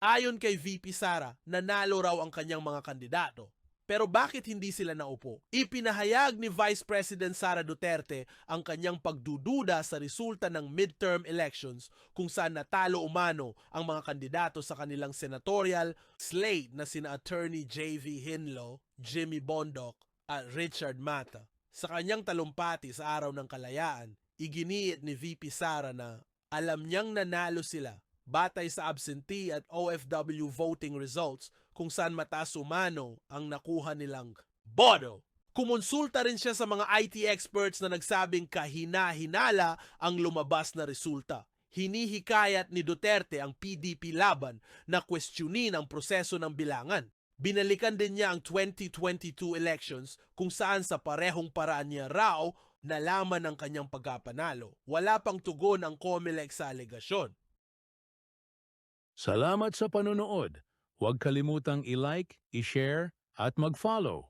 Ayon kay VP Sara, nanalo raw ang kanyang mga kandidato. Pero bakit hindi sila naupo? Ipinahayag ni Vice President Sara Duterte ang kanyang pagdududa sa resulta ng midterm elections kung saan natalo umano ang mga kandidato sa kanilang senatorial slate na sina Attorney J.V. Hinlo, Jimmy Bondoc at Richard Mata. Sa kanyang talumpati sa Araw ng Kalayaan, iginiit ni VP Sara na alam niyang nanalo sila batay sa absentee at OFW voting results kung saan mataas umano ang nakuha nilang boto. Kumonsulta rin siya sa mga IT experts na nagsabing kahina-hinala ang lumabas na resulta. Hinihikayat ni Duterte ang PDP laban na questionin ang proseso ng bilangan. Binalikan din niya ang 2022 elections kung saan sa parehong paraan niya raw nalaman ang kanyang pagkapanalo. Wala pang tugon ang COMELEC sa alegasyon. Salamat sa panonood. Huwag kalimutang i-like, i-share at mag-follow.